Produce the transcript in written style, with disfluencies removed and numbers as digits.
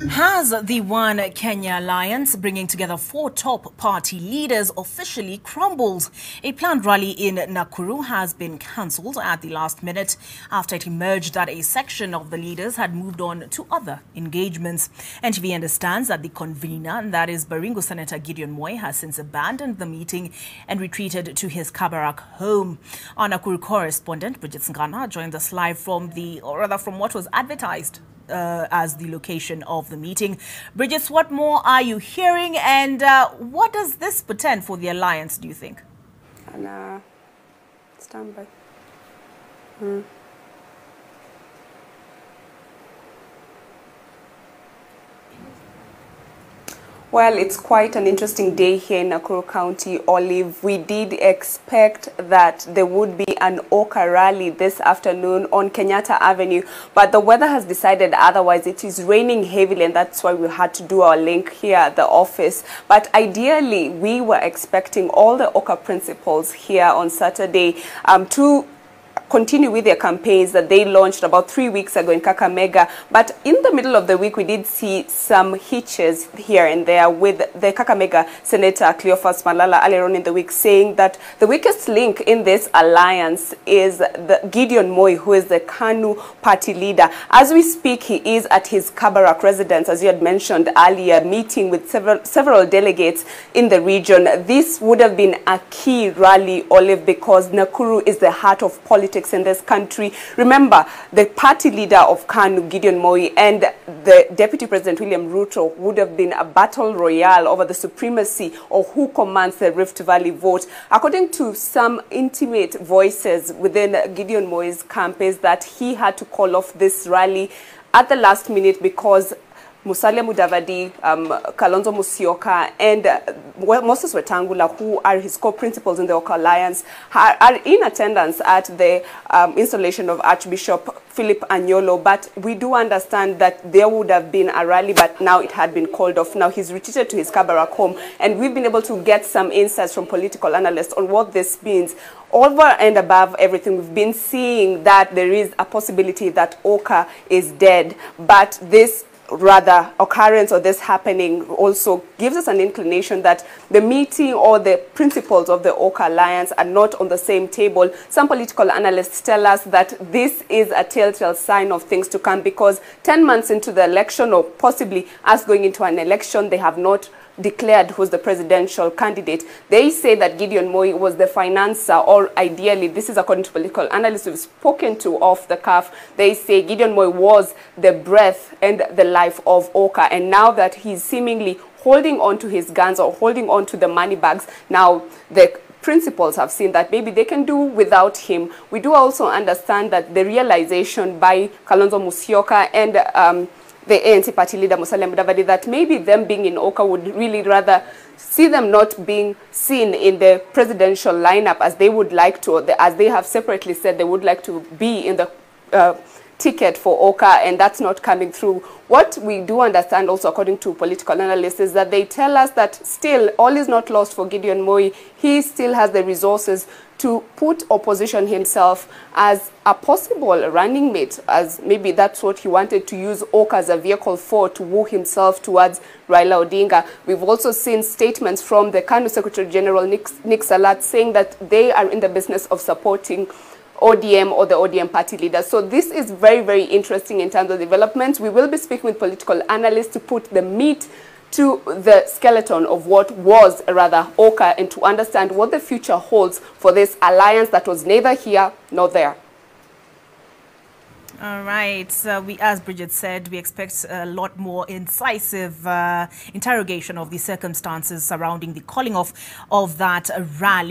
Has the One Kenya Alliance, bringing together 4 top party leaders, officially crumbled? A planned rally in Nakuru has been cancelled at the last minute after it emerged that a section of the leaders had moved on to other engagements. NTV understands that the convener, that is Baringo Senator Gideon Moi, has since abandoned the meeting and retreated to his Kabarak home. Our Nakuru correspondent Bridget Ngana joins us live from from what was advertised as the location of the meeting. Bridget, what more are you hearing, and what does this portend for the alliance, do you think? Stand by. Well, it's quite an interesting day here in Nakuru County, Olive. We did expect that there would be an Oka rally this afternoon on Kenyatta Avenue, but the weather has decided otherwise. It is raining heavily, and that's why we had to do our link here at the office. But ideally, we were expecting all the Oka principals here on Saturday to continue with their campaigns that they launched about 3 weeks ago in Kakamega. But in the middle of the week, we did see some hitches here and there with the Kakamega Senator Cleophas Malala earlier on in the week saying that the weakest link in this alliance is the Gideon Moi, who is the KANU party leader. As we speak, he is at his Kabarak residence, as you had mentioned earlier, meeting with several delegates in the region. This would have been a key rally, Olive, because Nakuru is the heart of politics in this country. Remember, the party leader of KANU, Gideon Moi, and the Deputy President William Ruto would have been a battle royale over the supremacy of who commands the Rift Valley vote. According to some intimate voices within Gideon Moi's camp, is that he had to call off this rally at the last minute because Musalia Mudavadi, Kalonzo Musyoka, and Moses Wetangula, who are his co-principals in the Oka Alliance, are in attendance at the installation of Archbishop Philip Anyolo. But we do understand that there would have been a rally, but now it had been called off. Now he's retreated to his Kabarak home, and we've been able to get some insights from political analysts on what this means. Over and above everything, we've been seeing that there is a possibility that Oka is dead, but this occurrence or this happening also gives us an inclination that the meeting or the principles of the Oka Alliance are not on the same table. Some political analysts tell us that this is a telltale sign of things to come, because 10 months into the election, or possibly us going into an election, they have not declared who's the presidential candidate. They say that Gideon Moi was the financer, or ideally, this is according to political analysts we've spoken to off the cuff, they say Gideon Moi was the breath and the life of Oka. And now that he's seemingly holding on to his guns or holding on to the money bags, now the principals have seen that maybe they can do without him. We do also understand that the realization by Kalonzo Musyoka and the ANC party leader Musalia Mudavadi that maybe them being in Oka would really rather see them not being seen in the presidential lineup as they would like to, or as they have separately said they would like to be in the ticket for Oka, and that's not coming through. What we do understand also, according to political analysts, is that they tell us that still all is not lost for Gideon Moi. He still has the resources to put or position himself as a possible running mate, as maybe that's what he wanted to use Oka as a vehicle for, to woo himself towards Raila Odinga. We've also seen statements from the KANU Secretary General Nick Salat saying that they are in the business of supporting ODM or the ODM party leader. So this is very, very interesting in terms of development. We will be speaking with political analysts to put the meat to the skeleton of what was rather Oka, and to understand what the future holds for this alliance that was neither here nor there. All right. So as Bridget said, we expect a lot more incisive interrogation of the circumstances surrounding the calling off of that rally.